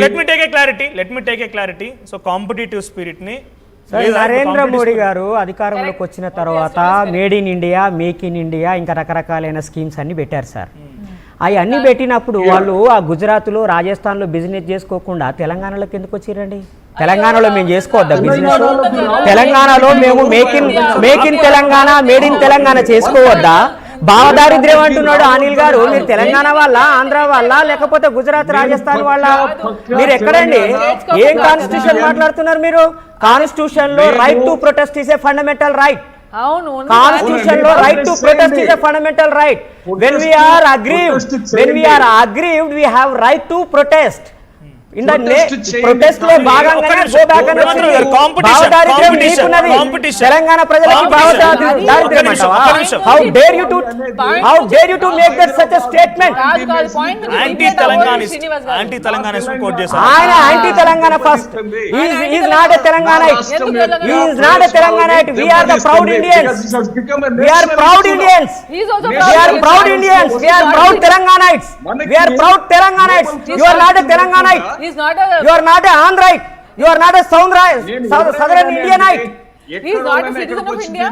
let me take a clarity. So competitive spirit ni Narendra Modi గారు అధికారంలోకి వచ్చిన తర్వాత made in India, make in India ఇంకా రకరకాలైన స్కీమ్స్ అన్ని పెట్టారు సార్. అవి అన్ని పెట్టినప్పుడు వాళ్ళు ఆ గుజరాత్లో, రాజస్థాన్లో బిజినెస్ చేసుకోకుండా తెలంగాణలోకి ఎందుకు వచ్చిరండి? తెలంగాణలో మేము చేసుకోవద్దా బిజినెస్? తెలంగాణలో మేము make in Telangana, made in Telangana చేసుకోవద్దా? భావదారిద్ర్యం అంటున్నాడు అనిల్ గారు. మీరు తెలంగాణ వాళ్ళ, ఆంధ్ర వాళ్ళ, లేకపోతే గుజరాత్, రాజస్థాన్ వాళ్ళ? మీరు ఎక్కడండి? ఏం కాన్స్టిట్యూషన్ మాట్లాడుతున్నారు మీరు? కాన్స్టిట్యూషన్ లో right to protest is a fundamental right. Constitution లో right to protest is a fundamental right. When we are aggrieved, we have right to protest. In the protest లో భాగంగానే go back and competition. Telangana ప్రజలకి భావదారిద్ర్యం అంటావా? How dare you to make that such a statement? Anti Telanganist quote చేశారు. ఆయన anti Telangana first. He is not a Telanganite. He is not a Telanganite. We are the proud Indians. We are proud Indians. We are proud Indians. We are proud Telanganites. We are proud Telanganites. You are not a Telanganite. You are not a Andhraite. You are not a Southern Indianite. He is not a citizen of India.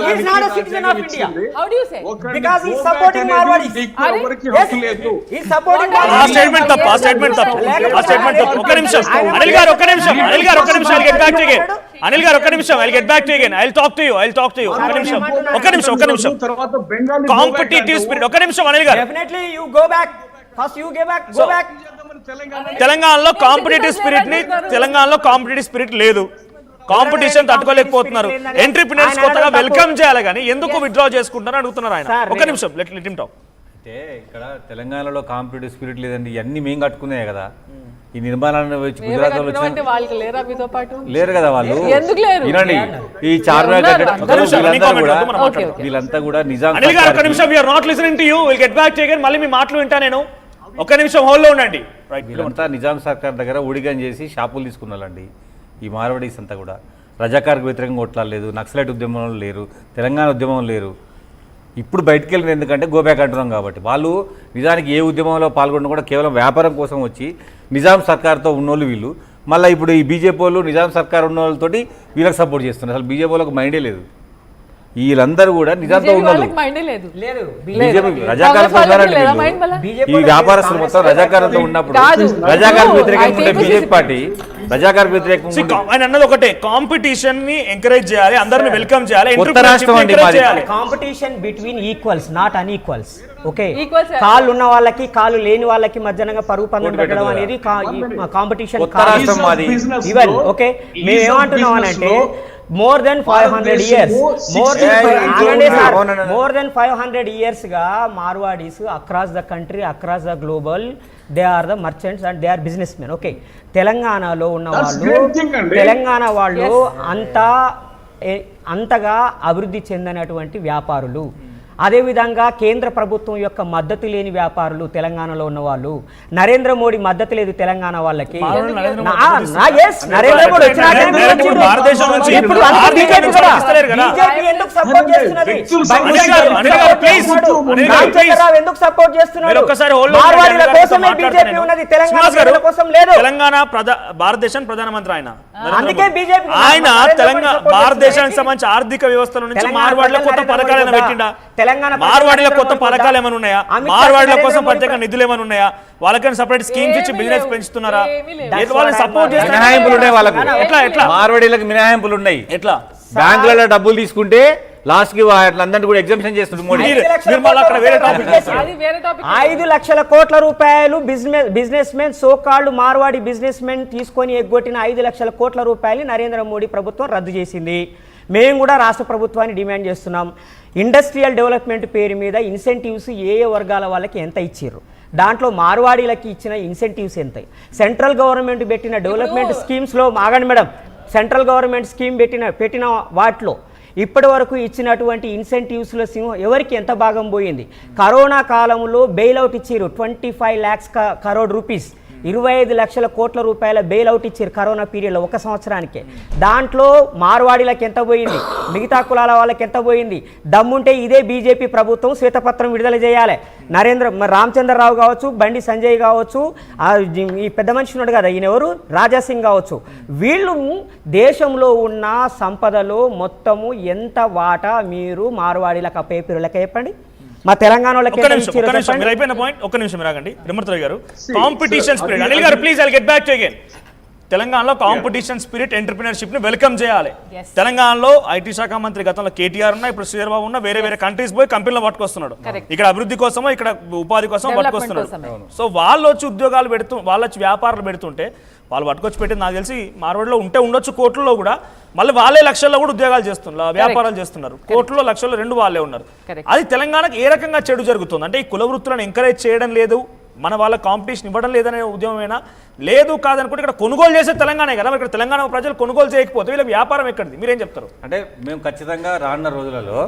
He is not a citizen of India. How do you say? Because he is supporting Marwadis. Yes, he is supporting Marwadis. Statement తప్పు. ఒక్క నిమిషం అనిల్ గారు, ఒక్క నిమిషం. I'll get back to you again. Anil గారు, ఒక్క నిమిషం. I'll get back to you again. I'll talk to you. ఒక్క నిమిషం. Competitive spirit. ఒక్క నిమిషం అనిల్ గారు. Definitely you go back. First you go back. తెలంగాణలో కాంపిటీటివ్ స్పిరిట్ లేదు. కాంపిటీషన్ తట్టుకోలేకపోతున్నారు. ఎంట్రప్రెన్యూర్స్ కొత్తగా వెల్కమ్ చేయాలి కానీ ఎందుకు విత్డ్రా చేసుకుంటారని అడుగుతున్నారు ఆయన. ఒక్క నిమిషం లెట్ హిమ్ టాక్. అంటే ఇక్కడ తెలంగాణలో కాంపిటేటివ్ స్పిరిట్ లేదండి. ఇవన్నీ మేము కట్టుకున్నాయి కదా. ఈ నిర్మాణాన్ని వచ్చి గుజరాత్ లో లేరు కదా వాళ్ళు. వినండి, ఈ చార్మినార్ వీళ్ళంతా కూడా నిజాం. ఒక్క నిమిషం, we are not listening to you. Will get back to you again. మళ్ళీ మీ మాటలు వింటా నేను. ఒక్క నిమిషం హోల్డ్ లో ఉండండి. వీళ్ళంతా నిజాం సర్కార్ దగ్గర ఊడిగం చేసి షాపులు తీసుకున్నారండి. ఈ మార్వాడీస్ అంతా కూడా రజాకార్కి వ్యతిరేకంగా కొట్లాడలేదు, నక్సలైట్ ఉద్యమంలో లేరు, తెలంగాణ ఉద్యమంలో లేరు. ఇప్పుడు బయటికి వెళ్ళిన ఎందుకంటే గోబ్యాక్ అంటున్నాం కాబట్టి. వాళ్ళు నిజానికి ఏ ఉద్యమంలో పాల్గొన్న కూడా కేవలం వ్యాపారం కోసం వచ్చి నిజాం సర్కార్తో ఉన్నోళ్ళు వీళ్ళు. మళ్ళీ ఇప్పుడు ఈ బీజేపీ వాళ్ళు నిజాం సర్కార్ ఉన్న వాళ్ళతోటి వీళ్ళకి సపోర్ట్ చేస్తున్నారు. అసలు బీజేపీ వాళ్ళకి మైండే లేదు. వీళ్ళందరూ కూడా నిజాంతో ఉన్నారు. ఈ వ్యాపారస్తులు మొత్తం రజాకారంతో ఉన్నప్పుడు రజాకార్కి వ్యతిరేకంగా ఉండే బీజేపీ పార్టీ రజాకార్కి వ్యతిరేకంగా ఆయన అన్నది ఒకటే, కాంపిటీషన్ ని ఎంకరేజ్ చేయాలి, అందరిని వెల్కమ్ చేయాలి. కొత్త రాష్ట్రం అండి competition between equals, not అన్ఈక్వల్స్. Okay, కాళ్ళు ఉన్న వాళ్ళకి కాళ్ళు లేని వాళ్ళకి మధ్యనంగా పరుగు పందెం పెట్టడం అనేది కాంపిటీషన్. ఈవెన్ ఓకే, మేము ఏమంటున్నాం అంటే more than 500 years గా Marwadis across the country, across the global, they are the merchants and they are businessmen. Okay, తెలంగాణలో ఉన్న తెలంగాణ వాళ్ళు అంతగా అభివృద్ధి చెందినటువంటి వ్యాపారులు. అదేవిధంగా కేంద్ర ప్రభుత్వం యొక్క మద్దతు లేని వ్యాపారులు తెలంగాణలో ఉన్న వాళ్ళు. నరేంద్ర మోడీ మద్దతు లేదు తెలంగాణ వాళ్ళకి. నరేంద్ర మోడీ ఎందుకు సపోర్ట్ చేస్తున్నది? ఎందుకు సపోర్ట్ చేస్తున్నారు? తెలంగాణ కోసం లేదు. తెలంగాణ భారతదేశం ప్రధానమంత్రి ఆయన. అందుకే బీజేపీ ఆయన తెలంగాణ భారతదేశానికి సంబంధించి ఆర్థిక వ్యవస్థల నుంచి మార్వాడిలో కొత్త పథకాలు పెట్టిండా? మార్వాడీల కొత్త పథకాలు ఏమైనా ఉన్నాయా? మార్వాడీల కోసం ప్రత్యేక నిధులు ఏమైనా ఉన్నాయా? వాళ్ళకైనా సపరేట్ స్కీమ్స్ ఇచ్చి బిజినెస్ పెంచుతున్నారా? వాళ్ళని సపోర్ట్ చేస్తే మినహాయింపులు ఉన్నాయి వాళ్ళకు. ఎట్లా మార్వాడీలకు మినహాయింపులు ఉన్నాయి? ఎట్లా బ్యాంకులలో డబ్బులు తీసుకుంటే లాస్ట్ కి వాళ్ళందరినీ కూడా ఎగ్జామ్షన్ చేస్తుంది మోడీ. 5 లక్షల కోట్ల రూపాయలు బిజినెస్ మెన్, సోకాళ్ళు మార్వాడి బిజినెస్ మెన్ తీసుకొని ఎగ్గొట్టిన 5 లక్షల కోట్ల రూపాయలు నరేంద్ర మోడీ ప్రభుత్వం రద్దు చేసింది. మేము కూడా రాష్ట్ర ప్రభుత్వాన్ని డిమాండ్ చేస్తున్నాం. ఇండస్ట్రియల్ డెవలప్మెంట్ పేరు మీద ఇన్సెంటివ్స్ ఏ వర్గాల వాళ్ళకి ఎంత ఇచ్చారు? దాంట్లో మార్వాడీలకి ఇచ్చిన ఇన్సెంటివ్స్ ఎంత? సెంట్రల్ గవర్నమెంట్ పెట్టిన డెవలప్మెంట్ స్కీమ్స్లో ఆగండి మేడం, సెంట్రల్ గవర్నమెంట్ స్కీమ్ పెట్టిన వాటిలో ఇప్పటి వరకు ఇచ్చినటువంటి ఇన్సెంటివ్స్లో ఎవరికి ఎంత భాగం పోయింది? కరోనా కాలంలో బెయిల్అవుట్ ఇచ్చారు 25 lakhs crore rupees. 25 లక్షల కోట్ల రూపాయల బెయిల్ అవుట్ ఇచ్చారు కరోనా పీరియడ్లో 1 సంవత్సరానికే. దాంట్లో మార్వాడీలకు ఎంత పోయింది, మిగతా కులాల వాళ్ళకి ఎంత పోయింది? దమ్ముంటే ఇదే బీజేపీ ప్రభుత్వం శ్వేతపత్రం విడుదల చేయాలి. రామచంద్రరావు కావచ్చు, బండి సంజయ్ కావచ్చు, ఈ పెద్ద మనిషి ఉన్నాడు కదా ఈయన ఎవరు, రాజాసింగ్ కావచ్చు, వీళ్ళు దేశంలో ఉన్న సంపదలో మొత్తము ఎంత వాటా మీరు మార్వాడీలకు అప్పేపిరులకే చెప్పండి, మా తెలంగాణ వాళ్ళకి మీరు అయిపోయిన పాయింట్. ఒక్క నిమిషం మీరు ఆగండి రిమర్తరావు గారు. కాంపిటీషన్ స్పిరిట్, అనిల్ గారు please I get back to again. తెలంగాణలో కాంపిటీషన్ స్పిరిట్, ఎంటర్‌ప్రెన్యూర్‌షిప్ ని వెల్కమ్ చేయాలి. తెలంగాణలో ఐటీ శాఖ మంత్రి గతంలో కేటీఆర్ ఉన్నా, ఇప్పుడు శ్రీధర్ బాబు ఉన్నా, వేరే వేరే కంట్రీస్ పోయి కంపెనీలో పట్టుకొస్తున్నాడు. ఇక్కడ అభివృద్ధి కోసమో ఇక్కడ ఉపాధి కోసం పట్టుకొస్తున్నాడు. సో వాళ్ళు వచ్చి ఉద్యోగాలు పెడుతూ, వాళ్ళు వచ్చి వ్యాపారాలు పెడుతుంటే వాళ్ళు పట్టుకొచ్చి పెట్టింది నాకు తెలిసి మార్వాడిలో ఉండొచ్చు కోట్లలో కూడా, మళ్ళీ వాళ్ళే లక్షల్లో కూడా ఉద్యోగాలు చేస్తున్నారు, వ్యాపారాలు చేస్తున్నారు. కోట్లలో లక్షల్లో 2 వాళ్ళే ఉన్నారు. అది తెలంగాణకు ఏ రకంగా చెడు జరుగుతుంది అంటే ఈ కుల వృత్తులను ఎంకరేజ్ చేయడం లేదు, మన వాళ్ళ కాంపిటీషన్ ఇవ్వడం లేదనే ఉద్యమమైనా లేదు కాదనుకుంటే ఇక్కడ కొనుగోలు చేసే తెలంగాణే కదా. ఇక్కడ తెలంగాణ ప్రజలు కొనుగోలు చేయకపోతే వీళ్ళ వ్యాపారం ఎక్కడిది? మీరేం చెప్తారు? అంటే మేము ఖచ్చితంగా రానున్న రోజులలో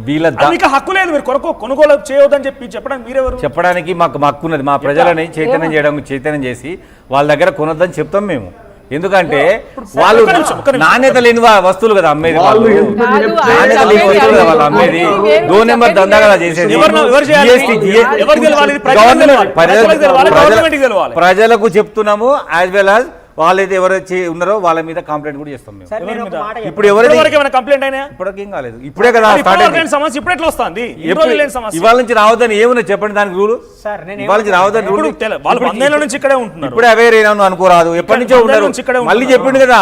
వీళ్ళ మీకు హక్కు లేదు, మీరు కొనుగోలు చేయవద్దని చెప్పడానికి మీరెవరు? చెప్పడానికి మాకు హక్కు ఉన్నది. మా ప్రజలని చైతన్యం చేసి వాళ్ళ దగ్గర కొనొద్దని చెప్తాం మేము. ఎందుకంటే వాళ్ళు నాణ్యత లేని వస్తువులు కదా అమ్మేది, వాళ్ళు నాణ్యత లేని వస్తువులు కదా వాళ్ళు అమ్మేది, 2 నెంబర్ దందా కదా చేసేది. ప్రజలకు చెప్తున్నాము, యాజ్ వెల్ యాజ్ వాళ్ళైతే ఎవరైతే ఉన్నారో వాళ్ళ మీద కంప్లైంట్ కూడా చేస్తాం మేము. ఇప్పుడు కంప్లైంట్ అయినా ఇప్పటికేం కాలేదు, ఇప్పుడే కదా స్టార్ట్ అయింది సమస్య. ఇప్పుడు ఎట్లా వస్తుంది? ఇవాళ నుంచి రావద్దని ఏమున్నా చెప్పండి దానికి రూల్. ఇవాళ నుంచి రావద్దని రూల్. వాళ్ళు 10 నుంచి ఇక్కడే ఉంటున్నారు. ఇప్పుడే అవేర్ అయినా అనుకోరాదు, ఎప్పటి నుంచో ఉన్నారు. మళ్ళీ చెప్పిండు కదా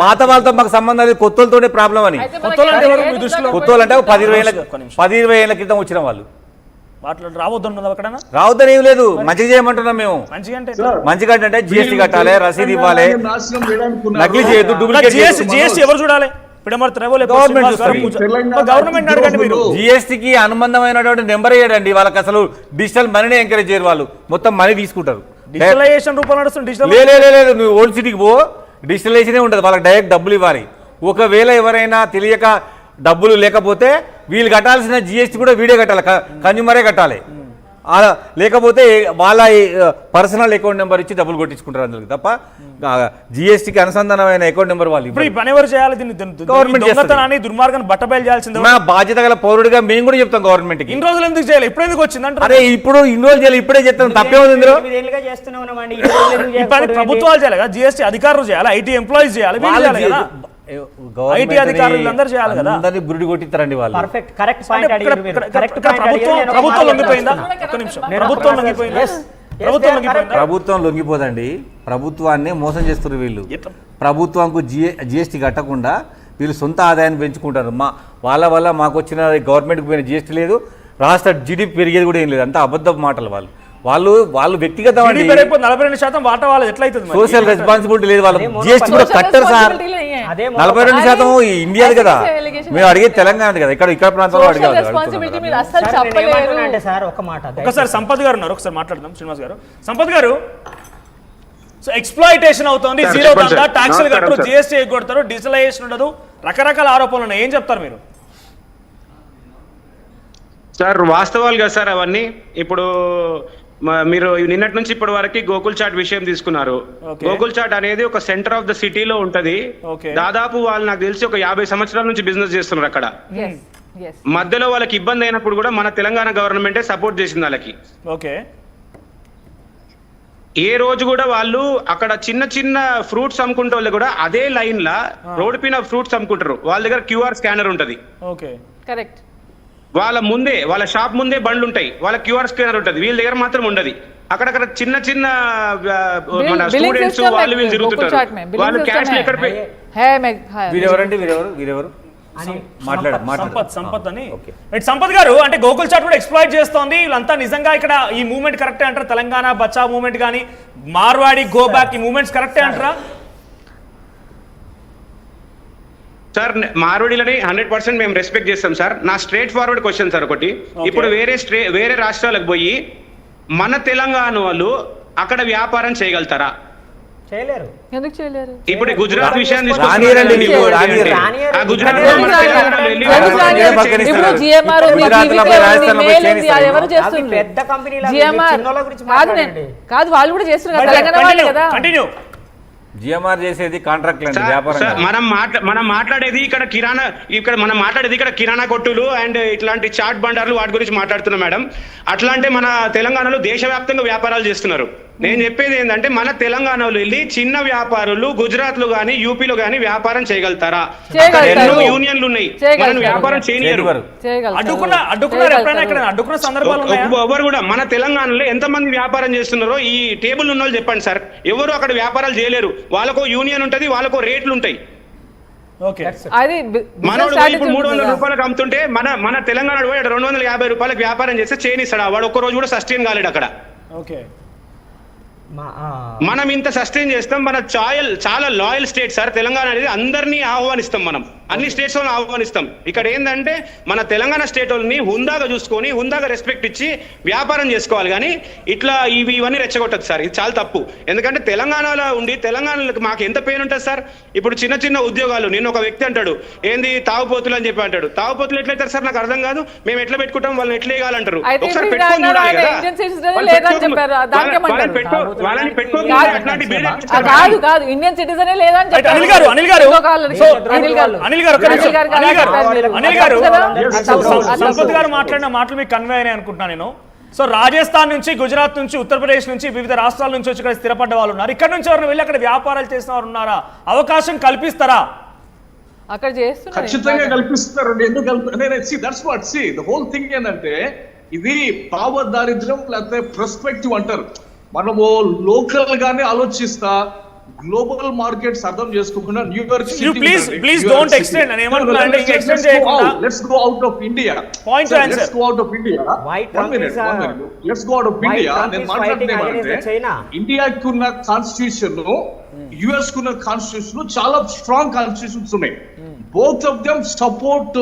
పాత వాళ్ళతో మాకు సంబంధం లేదు, కొత్తలతోనే ప్రాబ్లం అని. కొత్తలు అంటే 10-20 ఏళ్ల క్రితం వచ్చిన వాళ్ళు. రావద్దని ఏం లేదు, మంచిగా చేయమంటున్నాం మేము. మంచిగా అంటే జిఎస్టీ కట్టాలి, రసీదు ఇవ్వాలి, నకిలీ చేయొద్దు, డూప్లికేట్ ఎవరు చూడాలి? జిఎస్టీకి అనుబంధమైనటువంటి నెంబర్ వేయడండి. వాళ్ళకి అసలు డిజిటల్ మనీని ఎంకరేజ్ చేయరు, వాళ్ళు మొత్తం మనీ తీసుకుంటారు. లేదు, నువ్వు ఓల్డ్ సిటీకి పో, డిజిటలైజేషన్ ఉంటుంది, వాళ్ళకి డైరెక్ట్ డబ్బులు ఇవ్వాలి. ఒకవేళ ఎవరైనా తెలియక డబ్బులు లేకపోతే వీళ్ళు కట్టాల్సిన జిఎస్టీ కూడా వీడే కట్టాలి, కన్జ్యూమరే కట్టాలి. లేకపోతే వాళ్ళ పర్సనల్ అకౌంట్ నెంబర్ ఇచ్చి డబ్బులు కొట్టించుకుంటారు అందులో తప్ప జిఎస్టీకి అనుసంధానమైన అకౌంట్ నెంబర్ వాళ్ళు. దుర్మార్గాన్ని బట్టబయలు చేయాల్సింది నా బాధ్యత గల పౌరుడిగా మేము కూడా చెప్తాం గవర్నమెంట్ కి. ఇన్ని రోజులు ఎందుకు చేయాలి, ఇప్పుడు ఎందుకు వచ్చింది? అరే ఇప్పుడు ఇన్ని రోజులు చేయాలి, ఇప్పుడే చెప్తాం, తప్పేముంది ఇందులో? ప్రభుత్వాలు చేయాలి కదా, జిఎస్టీ అధికారులు చేయాలి, ఐటీ ఎంప్లాయీస్ చేయాలి, ఐటీ అధికారులు అందరూ చేయాలి కదా. అందరినీ బురిడి కొట్టిస్తారండి వాళ్ళు. ప్రభుత్వం లొంగిపోదండి, ప్రభుత్వాన్ని మోసం చేస్తారు వీళ్ళు. ప్రభుత్వంకు జిఎస్టీ కట్టకుండా వీళ్ళు సొంత ఆదాయాన్ని పెంచుకుంటారు. వాళ్ళ వల్ల మాకు వచ్చిన గవర్నమెంట్కి పోయిన జిఎస్టీ లేదు, రాష్ట్ర జీడీపీ పెరిగేది కూడా ఏం లేదు, అంతా అబద్ధపు మాటలు. వాళ్ళు వ్యక్తిగతం 42% వాటా వాళ్ళు ఎట్లయితుంది? సోషల్ రెస్పాన్సిబిలిటీ లేదు, వాళ్ళు జిఎస్టీ కూడా కట్టారు సార్. 42% ఇండియాది కదా, మేము అడిగేది తెలంగాణ కదా, ఇక్కడ ప్రాంతంలో అడిగారు. ఒకసారి సంపత్ గారు ఉన్నారు, ఒకసారి మాట్లాడదాం. శ్రీనివాస్ గారు, సంపత్ గారు, సో ఎక్స్ప్లాయిటేషన్ అవుతుంది, జీరో దందా, ట్యాక్సులు కట్టరు, జిఎస్టీ ఎగ్గొడతారు, డిజిటలైజేషన్ ఉండదు, రకరకాల ఆరోపణలు ఉన్నాయి, ఏం చెప్తారు మీరు? సార్ వాస్తవాలు కదా సార్ అవన్నీ. ఇప్పుడు మీరు నిన్నటి నుంచి ఇప్పటి వరకు గోకుల్ చాట్ విషయం తీసుకున్నారు. గోకుల్ చాట్ అనేది ఒక సెంటర్ ఆఫ్ ద సిటీలో ఉంటది. దాదాపు వాళ్ళు నాకు తెలిసి ఒక 50 సంవత్సరాల నుంచి బిజినెస్ చేస్తున్నారు అక్కడ. మధ్యలో వాళ్ళకి ఇబ్బంది అయినప్పుడు కూడా మన తెలంగాణ గవర్నమెంటే సపోర్ట్ చేసింది వాళ్ళకి. ఏ రోజు కూడా వాళ్ళు అక్కడ చిన్న చిన్న ఫ్రూట్స్ అమ్ముకుంటే వాళ్ళు కూడా అదే లైన్ లా రోడ్ పైన ఫ్రూట్స్ అమ్ముకుంటారు. వాళ్ళ దగ్గర QR స్కానర్ ఉంటది. వాళ్ళ షాప్ ముందే బండ్లు ఉంటాయి, వాళ్ళ QR స్కానర్ ఉంటది, వీళ్ళ దగ్గర మాత్రం ఉండదు. అక్కడక్కడ చిన్న చిన్న మన స్టూడెంట్స్ వాళ్ళు వీళ్ళు తిరుగుతుంటారు, వాళ్ళు క్యాష్ ఎక్కడ సంపత్ గారు అంటే గోకుల్ చాట్ కూడా ఎక్స్ప్లాయిట్ చేస్తోంది. వీళ్ళంతా నిజంగా ఇక్కడ ఈ మూవ్మెంట్ కరెక్టే అంటారా? తెలంగాణ బచావ్ మూవ్మెంట్ కానీ మార్వాడి గో బ్యాక్ ఈ మూవ్మెంట్స్ కరెక్టే అంటారా? సార్ మార్వాడీలని 100% మేము రెస్పెక్ట్ చేస్తాం సార్. నా స్ట్రేట్ ఫార్వర్డ్ క్వశ్చన్ సార్ ఒకటి, ఇప్పుడు వేరే రాష్ట్రాలకు పోయి మన తెలంగాణ వాళ్ళు అక్కడ వ్యాపారం చేయగలుగుతారా? చేయలేరు. ఎందుకు చేయలేరు? ఇప్పుడు గుజరాత్ విషయాన్ని రానియరండి వీళ్ళు, రానియరు. ఆ గుజరాత్ లో మన తెలంగాణలో వెళ్ళి ఇప్పుడు GMR ఉంది, గుజరాత్ లో GVK ఉంది, రాజస్థాన్ లో మెయిల్ ఉంది, చేయిస్తారు. అది ఎవరు అవి చేస్తున్నారు? పెద్ద కంపెనీల GMR చిన్నోళ్ళ గురించి కాదు మాట్లాడండి. కాదు, వాళ్ళు కూడా చేస్తున్నారు కదా, తెలంగాణ వాళ్ళే కదా. కంటిన్యూ. జిఎంఆర్ చేసేది కాంట్రాక్ట్ అండి, వ్యాపారం కాదు. మనం మాట్లాడేది ఇక్కడ కిరాణా కొట్టులు అండ్ ఇట్లాంటి చాట్ బండార్లు వాటి గురించి మాట్లాడుతున్నాం మేడం. అట్లా అంటే మన తెలంగాణలో దేశవ్యాప్తంగా వ్యాపారాలు చేస్తున్నారు. నేను చెప్పేది ఏంటంటే మన తెలంగాణలో వెళ్ళి చిన్న వ్యాపారులు గుజరాత్ లో గానీ యూపీలో గానీ వ్యాపారం చేయగలుగుతారా? ఎన్నో యూనియన్లు ఉన్నాయి, మనం వ్యాపారం చేయనియరు. అడ్డుకున్నారు ఎప్పుడైనా ఇక్కడ అడ్డుకున్న సందర్భాలు ఉన్నాయా? ఎవరు కూడా మన తెలంగాణలో ఎంతమంది వ్యాపారం చేస్తున్నారో ఈ టేబుల్ ఉన్న వాళ్ళు చెప్పండి సార్. ఎవరు అక్కడ వ్యాపారాలు చేయలేరు. వాళ్ళకో యూనియన్ ఉంటది, వాళ్ళకో రేట్లు ఉంటాయి. అది మనోడు ఇప్పుడు 300 రూపాయలకు అమ్ముతుంటే మన తెలంగాణ 250 రూపాయలకు వ్యాపారం చేస్తే చేయనిస్తాడా? వాడు ఒక్క రోజు కూడా సస్టైన్ కాలేడు అక్కడ. ఓకే, మనం ఇంత సస్టైన్ చేస్తాం. మన చాలా లాయల్ స్టేట్ సార్ తెలంగాణ అనేది. అందరినీ ఆహ్వానిస్తాం, మనం అన్ని స్టేట్స్ వాళ్ళని ఆహ్వానిస్తాం. ఇక్కడ ఏంటంటే మన తెలంగాణ స్టేట్ వాళ్ళని హుందాగా చూసుకొని హుందాగా రెస్పెక్ట్ ఇచ్చి వ్యాపారం చేసుకోవాలి. కానీ ఇట్లా ఇవన్నీ రెచ్చగొట్టదు సార్, ఇది చాలా తప్పు. ఎందుకంటే తెలంగాణలో ఉండి తెలంగాణలో మాకు ఎంత పెయిన్ ఉంటుంది సార్. ఇప్పుడు చిన్న ఉద్యోగాలు, నేను ఒక వ్యక్తి అంటాడు ఏంది తాగుపోతులు అని చెప్పి అంటాడు. తాగుపోతులు ఎట్లయితారు సార్? నాకు అర్థం కాదు. మేము ఎట్లా పెట్టుకుంటాం, వాళ్ళని ఎట్లా వేయాలంటారు? ఒకసారి పెట్టుకొని చూడాలి కదా. కాదు, ఇండియన్ సిటిజనే లేదని చెప్పారు. అనిల్ గారు సంపత్ గారు మాట్లాడిన మాటలు మీకు కన్వే అయినాయి అనుకుంటున్నాను నేను. సో రాజస్థాన్ నుంచి, గుజరాత్ నుంచి, ఉత్తరప్రదేశ్ నుంచి, వివిధ రాష్ట్రాల నుంచి వచ్చి ఇక్కడ స్థిరపడ్డ వాళ్ళు ఉన్నారు. ఇక్కడ నుంచి ఎవరైనా వెళ్ళి అక్కడ వ్యాపారాలు చేసిన వారు ఉన్నారా? అవకాశం కల్పిస్తారా? అక్కడ చేస్తున్నారు, ఖచ్చితంగా కల్పిస్తారు. ఎందుకు ద హోల్ థింగ్ ఏంటంటే ఇది భావ దారిద్ర్యం లేకపోతే పర్స్పెక్టివ్ అంటారు. మనము లోకల్ గానే ఆలోచిస్తా గ్లోబల్ మార్కెట్స్ అర్థం చేసుకోకుండా న్యూయార్క్ ప్లీజ్ డోంట్ ఎక్స్టెండ్ అని ఏమంటున్నా అంటే ఇంకా ఎక్స్టెండ్ చేయకుండా let's go out of India. Point answer. Let's go out of India. Let's go out of India. నేను మాట్లాడుతున్నానంటే ఇండియాకి ఉన్న కాన్స్టిట్యూషన్ యుఎస్ కు ఉన్న కాన్స్టిట్యూషన్ చాలా స్ట్రాంగ్ కాన్స్టిట్యూషన్స్ ఉన్నాయి. Both of them support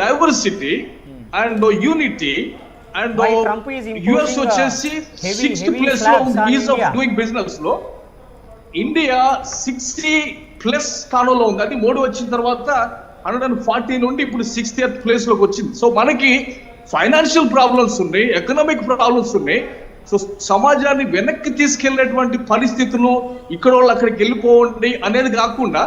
diversity and unity. And US వచ్చేసి 6th place లో is of doing business లో. ఇండియా 60+ స్థానంలో ఉంది. అది మోడీ వచ్చిన తర్వాత 140 నుండి ఇప్పుడు 60th ప్లేస్ లోకి వచ్చింది. సో మనకి ఫైనాన్షియల్ ప్రాబ్లమ్స్ ఉన్నాయి, ఎకనామిక్ ప్రాబ్లమ్స్ ఉన్నాయి. సో సమాజాన్ని వెనక్కి తీసుకెళ్లేటువంటి పరిస్థితులు, ఇక్కడ వాళ్ళు అక్కడికి వెళ్ళిపోండి అనేది కాకుండా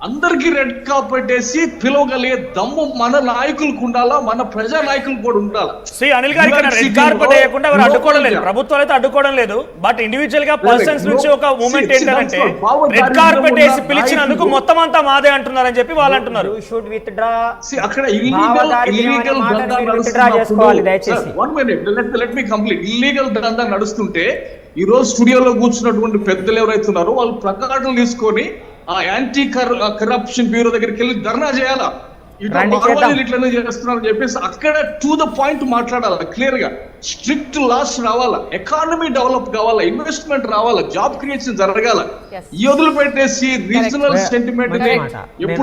అందరికీ రెడ్ కార్పెట్ వేసి పిలవగలిగే దమ్ము మన నాయకులకు ఉండాలా, మన ప్రజా నాయకులు కూడా ఉండాలా. అనిల్ గారు ఇక్కడ రెడ్ కార్పెట్ వేయకుండా ఎవరు అడ్డుకోవడం లేదు, ప్రభుత్వాలు అయితే అడ్డుకోవడం లేదు. బట్ ఇండివిజువల్ గా పర్సన్స్ నుంచి ఒక మూమెంట్ ఏంటంటే రెడ్ కార్పెట్ వేసి పిలిచినందుకు మొత్తం అంతా మాదే అంటున్నారని చెప్పి వాళ్ళు అంటున్నారు. అక్కడ ఇల్లీగల్ దందా నడుస్తుంటే ఈ రోజు స్టూడియోలో కూర్చున్నటువంటి పెద్దలు ఎవరైతున్నారో వాళ్ళు ప్రకటనలు తీసుకొని ఆ యాంటీ కరప్షన్ బ్యూరో దగ్గరికి వెళ్ళి ధర్నా చేయాలా, ఇట్లనే చేస్తున్నారు అని చెప్పేసి అక్కడ టు ద పాయింట్ మాట్లాడాలి. క్లియర్ గా స్ట్రిక్ట్ లాస్ రావాలా, ఎకానమీ డెవలప్ కావాలా, ఇన్వెస్ట్మెంట్ రావాలా, జాబ్ క్రియేషన్ జరగాల. ఈ వదిలిపెట్టేసి రీజనల్ సెంటిమెంట్ ఎప్పుడు